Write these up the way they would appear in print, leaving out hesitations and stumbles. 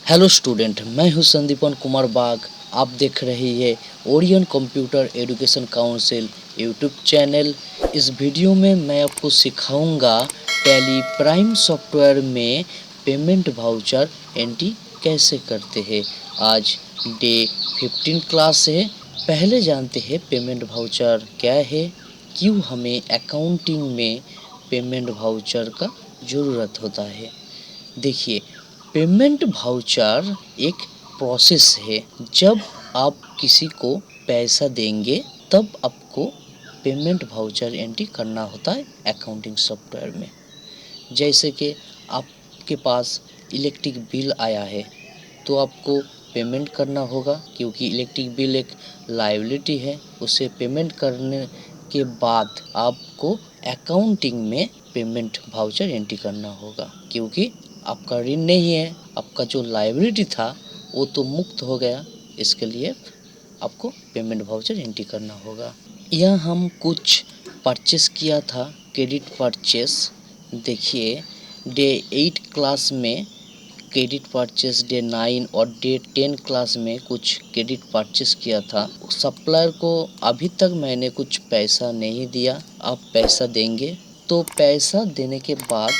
Hello student, मैं हूं संदीपन कुमार बाग। आप देख रही है Orion computer education council YouTube channel. इस वीडियो में मैं आपको सिखाऊंगा टैली प्राइम सॉफ्टवेयर में पेमेंट वाउचर एंट्री कैसे करते हैं। आज डे 15 क्लास है। पहले जानते हैं पेमेंट वाउचर क्या है, क्यों हमें अकाउंटिंग में पेमेंट वाउचर का ज़रूरत होता है। देखिए, पेमेंट वाउचर एक प्रोसेस है। जब आप किसी को पैसा देंगे तब आपको पेमेंट वाउचर एंट्री करना होता है अकाउंटिंग सॉफ्टवेयर में। जैसे कि आपके पास इलेक्ट्रिक बिल आया है तो आपको पेमेंट करना होगा, क्योंकि इलेक्ट्रिक बिल एक लायबिलिटी है। उसे पेमेंट करने के बाद आपको अकाउंटिंग में पेमेंट वाउचर एंट्री करना होगा, क्योंकि आपका ऋण नहीं है, आपका जो लायबिलिटी था वो तो मुक्त हो गया। इसके लिए आपको पेमेंट वाउचर एंट्री करना होगा। यह हम कुछ परचेस किया था, क्रेडिट परचेस। देखिए, डे 8 क्लास में क्रेडिट परचेस, डे 9 और डे 10 क्लास में कुछ क्रेडिट परचेस किया था। सप्लायर को अभी तक मैंने कुछ पैसा नहीं दिया, आप पैसा देंगे। तो पैसा देने के बाद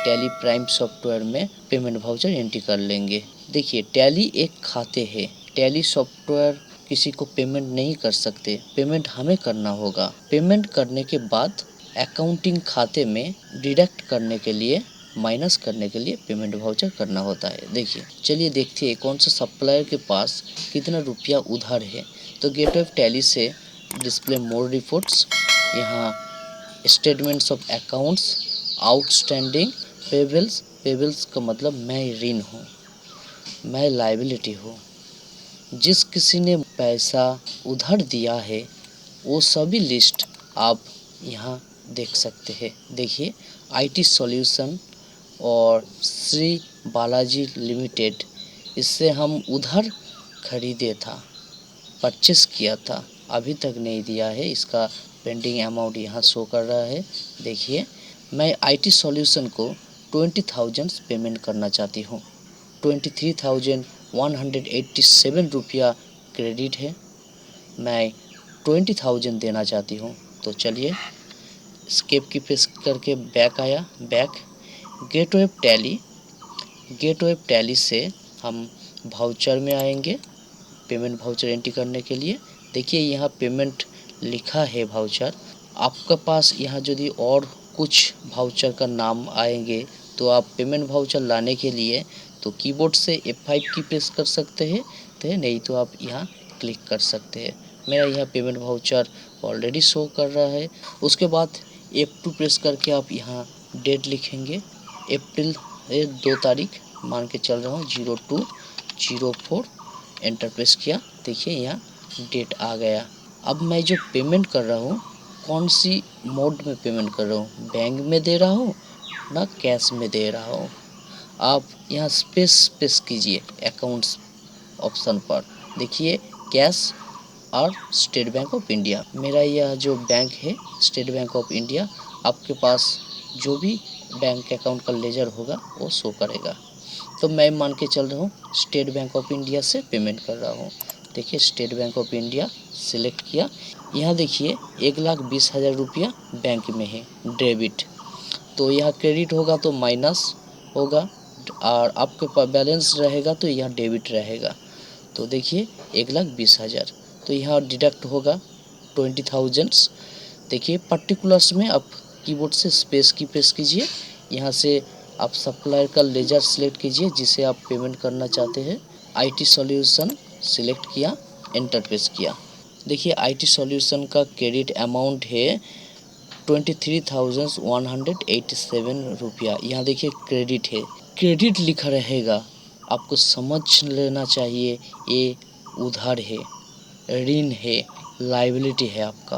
टैली प्राइम सॉफ्टवेयर में पेमेंट वाउचर एंट्री कर लेंगे। देखिए, टैली एक खाते है। टैली सॉफ्टवेयर किसी को पेमेंट नहीं कर सकते, पेमेंट हमें करना होगा। पेमेंट करने के बाद अकाउंटिंग खाते में डिडक्ट करने के लिए, माइनस करने के लिए पेमेंट वाउचर करना होता है। देखिए, चलिए देखते हैं कौन सा सप्लायर के पास कितना रुपया उधार है। तो गेट ऑफ टैली से डिस्प्ले मोर रिपोर्ट्स, यहाँ statements of accounts, outstanding, payables. Payables का मतलब मैं ऋण हूँ, मैं लायबिलिटी हूँ। जिस किसी ने पैसा उधार दिया है वो सभी लिस्ट आप यहाँ देख सकते हैं। देखिए, आईटी सॉल्यूशन और श्री बालाजी लिमिटेड, इससे हम उधार खरीदे था, परचेस किया था, अभी तक नहीं दिया है। इसका पेंडिंग अमाउंट यहाँ शो कर रहा है। देखिए, मैं आईटी सॉल्यूशन को 20,000 पेमेंट करना चाहती हूँ। 23,187 रुपया क्रेडिट है, मैं 20,000 देना चाहती हूँ। तो चलिए स्केप की प्रेस करके बैक आया। Back gateway Tally, gateway Tally से हम वाउचर में आएंगे पेमेंट वाउचर एंट्री करने के लिए। देखिए, यहाँ पेमेंट लिखा है वाउचर। आपके पास यहाँ यदि और कुछ वाउचर का नाम आएंगे तो आप पेमेंट वाउचर लाने के लिए तो कीबोर्ड से F5 की प्रेस कर सकते हैं, तो नहीं तो आप यहाँ क्लिक कर सकते हैं। मेरा यहाँ पेमेंट वाउचर ऑलरेडी शो कर रहा है। उसके बाद F2 प्रेस करके आप यहाँ डेट लिखेंगे। अप्रैल 2 तारीख मान के चल रहा हूँ, 02/04, एंटर प्रेस किया। देखिए, यहाँ डेट आ गया। अब मैं जो पेमेंट कर रहा हूँ, कौन सी मोड में पेमेंट कर रहा हूँ, बैंक में दे रहा हूँ ना कैश में दे रहा हूँ। आप यहाँ स्पेस कीजिए अकाउंट्स ऑप्शन पर। देखिए, कैश और स्टेट बैंक ऑफ इंडिया। मेरा यह जो बैंक है स्टेट बैंक ऑफ इंडिया। आपके पास जो भी बैंक अकाउंट का लेजर होगा वो शो करेगा। तो मैं मान के चल रहा हूँ स्टेट बैंक ऑफ इंडिया से पेमेंट कर रहा हूँ। देखिए, state Bank of India select किया। यहाँ देखिए 1,20,000 रुपया बैंक में है, डेबिट। तो यहाँ क्रेडिट होगा तो माइनस होगा, और आपके पास बैलेंस रहेगा तो यहाँ डेबिट रहेगा। तो देखिए 1,20,000, तो यहाँ डिडक्ट होगा 20,000। देखिए, पर्टिकुलर्स में आप कीबोर्ड से स्पेस की प्रेस कीजिए। यहाँ से आप सप्लायर का लेजर सिलेक्ट कीजिए जिसे आप पेमेंट करना चाहते हैं। आईटी सॉल्यूशन सिलेक्ट किया, एंटर प्रेस किया। देखिए, आईटी सॉल्यूशन का क्रेडिट अमाउंट है 23,187 रुपया। यहाँ देखिए क्रेडिट है, क्रेडिट लिखा रहेगा, आपको समझ लेना चाहिए ये उधार है, ऋण है, लायबिलिटी है आपका।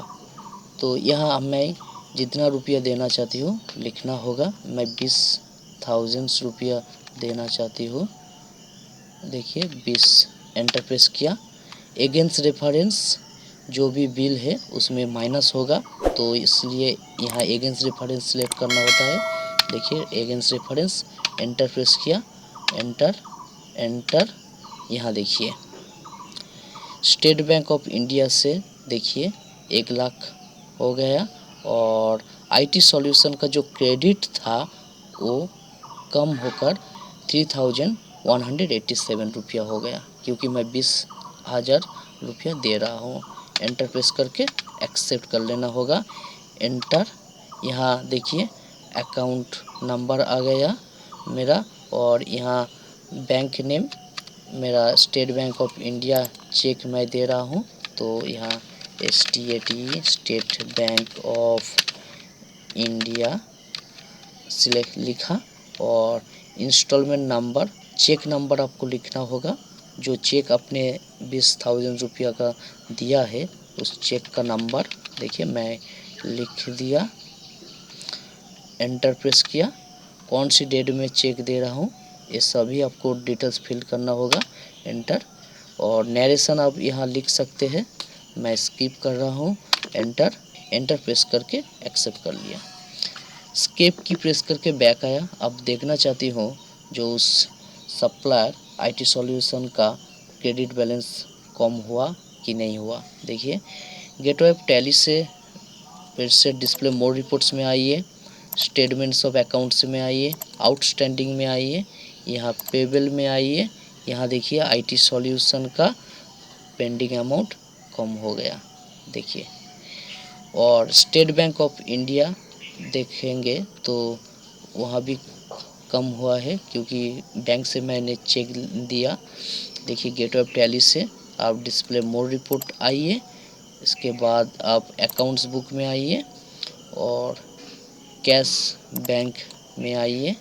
तो यहाँ मैं जितना रुपया देना चाहती हूँ लिखना होगा। मैं 20,000 रुपया देना चाहती हूँ। देखिए 20, एंटर प्रेस किया। अगेंस्ट रेफरेंस जो भी बिल है उसमें माइनस होगा, तो इसलिए यहाँ अगेंस्ट रेफरेंस सेलेक्ट करना होता है। देखिए, अगेंस्ट रेफरेंस, एंटर प्रेस किया, एंटर एंटर। यहाँ देखिए स्टेट बैंक ऑफ इंडिया से देखिए 1 लाख हो गया और आईटी सॉल्यूशन का जो क्रेडिट था वो कम होकर 3187 रुपया हो गया, क्योंकि मैं 20,000 रुपया दे रहा हूँ। एंटर प्रेस करके एक्सेप्ट कर लेना होगा। एंटर। यहाँ देखिए अकाउंट नंबर आ गया मेरा और यहाँ बैंक नेम मेरा State Bank of India check मैं दे रहा हूँ, तो यहाँ STAT State Bank of India select लिखा और इंस्टॉलमेंट नंबर चेक नंबर आपको लिखना होगा। जो चेक आपने 20,000 रुपया का दिया है उस चेक का नंबर देखिए मैं लिख दिया। एंटर प्रेस किया। कौन सी डेट में चेक दे रहा हूँ ये सभी आपको डिटेल्स फिल करना होगा। एंटर। और नरेशन आप यहाँ लिख सकते हैं, मैं स्किप कर रहा हूँ। एंटर। एंटर प्रेस करके एक्सेप्ट कर लिया। स्केप की प्रेस करके बैक आया। अब देखना चाहती हूँ जो उस सप्लायर आईटी सॉल्यूशन का क्रेडिट बैलेंस कम हुआ कि नहीं हुआ। देखिए गेटवे ऑफ टैली से फिर से डिस्प्ले मोर रिपोर्ट्स में आइए, स्टेटमेंट्स ऑफ अकाउंट्स में आइए, आउटस्टैंडिंग में आइए, यहाँ पेबल में आइए। यहाँ देखिए आईटी सॉल्यूशन का पेंडिंग अमाउंट कम हो गया देखिए। और स्टेट बैंक ऑफ इंडिया देखेंगे तो वहाँ भी कम हुआ है, क्योंकि बैंक से मैंने चेक दिया। देखिए गेटवे ऑफ टैली से आप डिस्प्ले मोर रिपोर्ट आइए, इसके बाद आप अकाउंट्स बुक में आइए और कैश बैंक में आइए।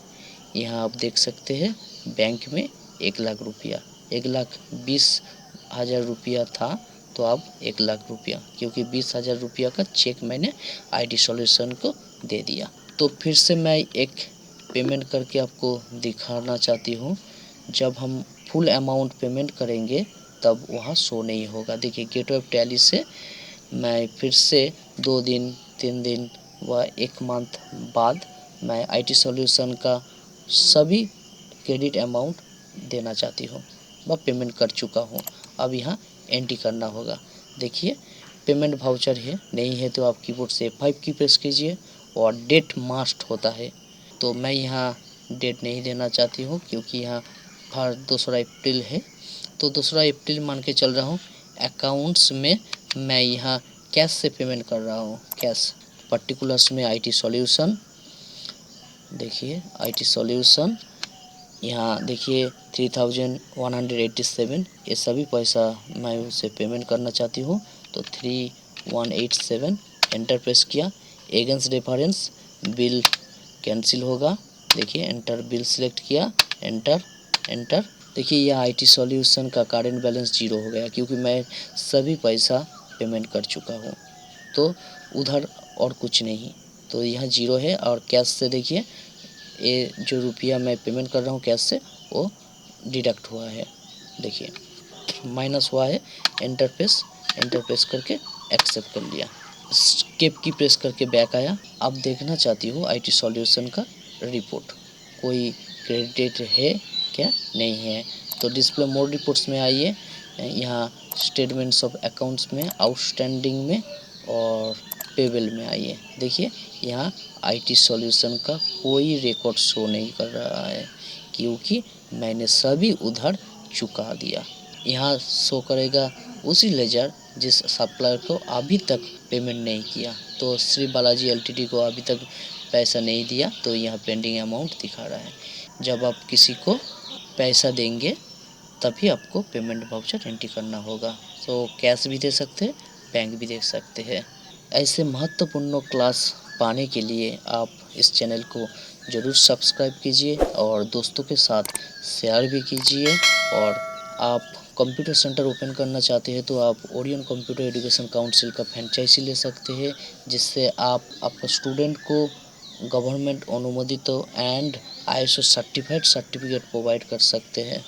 यहाँ आप देख सकते हैं बैंक में 1 लाख रुपया 1,20,000 रुपया था, तो अब 1 लाख रुपया, क्योंकि 20,000 रुपया का चेक मैंने आईटी सॉल्यूशन को दे दिया। तो फिर से मैं एक पेमेंट करके आपको दिखाना चाहती हूँ। जब हम फुल अमाउंट पेमेंट करेंगे तब वहाँ शो नहीं होगा। देखिए गेटवे ऑफ टैली से मैं फिर से 2 दिन 3 दिन व 1 मंथ बाद मैं आईटी सॉल्यूशन का सभी क्रेडिट अमाउंट देना चाहती हूँ, वह पेमेंट कर चुका हूँ। अब यहाँ एंट्री करना होगा। देखिए पेमेंट वाउचर है, नहीं है तो आप कीबोर्ड से F5 की प्रेस कीजिए और डेट मास्ट होता है, तो मैं यहाँ डेट नहीं देना चाहती हूँ, क्योंकि यहाँ 2 अप्रैल है, तो 2 अप्रैल मान के चल रहा हूँ। अकाउंट्स में मैं यहाँ कैश से पेमेंट कर रहा हूँ, कैश। पर्टिकुलर्स में आईटी सॉल्यूशन, देखिए आईटी सॉल्यूशन यहाँ देखिए 3,187 ये सभी पैसा मैं उसे पेमेंट करना चाहती हूँ, तो 3,187 एंटर प्रेस किया। एगेंस्ट रेफरेंस बिल कैंसिल होगा। देखिए एंटर बिल सिलेक्ट किया। एंटर। एंटर। देखिए यह आईटी सॉल्यूशन का करेंट बैलेंस 0 हो गया, क्योंकि मैं सभी पैसा पेमेंट कर चुका हूँ, तो उधर और कुछ नहीं, तो यहाँ 0 है। और कैश से देखिए ये जो रुपया मैं पेमेंट कर रहा हूँ कैश से वो डिडक्ट हुआ है, देखिए माइनस हुआ है। एंटर प्रेस करके एक्सेप्ट कर लिया। स्केप की प्रेस करके बैक आया। अब देखना चाहती हूँ आईटी सॉल्यूशन का रिपोर्ट, कोई क्रेडिट है क्या नहीं है, तो डिस्प्ले मोर रिपोर्ट्स में आइए, यहाँ स्टेटमेंट्स ऑफ अकाउंट्स में, आउटस्टैंडिंग में और पेबल में आइए। देखिए यहाँ आईटी सॉल्यूशन का कोई रिकॉर्ड शो नहीं कर रहा है, क्योंकि मैंने सभी उधर चुका दिया। यहाँ शो करेगा उसी लेजर जिस सप्लायर को अभी तक पेमेंट नहीं किया, तो श्री बालाजी एलटीडी को अभी तक पैसा नहीं दिया, तो यहाँ पेंडिंग अमाउंट दिखा रहा है। जब आप किसी को पैसा देंगे तभी आपको पेमेंट वाउचर एंट्री करना होगा, तो कैश भी दे सकते हैं, बैंक भी दे सकते हैं। ऐसे महत्वपूर्ण क्लास पाने के लिए आप इस चैनल को ज़रूर सब्सक्राइब कीजिए और दोस्तों के साथ शेयर भी कीजिए। और आप कंप्यूटर सेंटर ओपन करना चाहते हैं तो आप ओरियन कंप्यूटर एजुकेशन काउंसिल का फ्रेंचाइजी ले सकते हैं, जिससे आप आपका स्टूडेंट को गवर्नमेंट अनुमोदित and ISO certified certificate provide कर सकते हैं।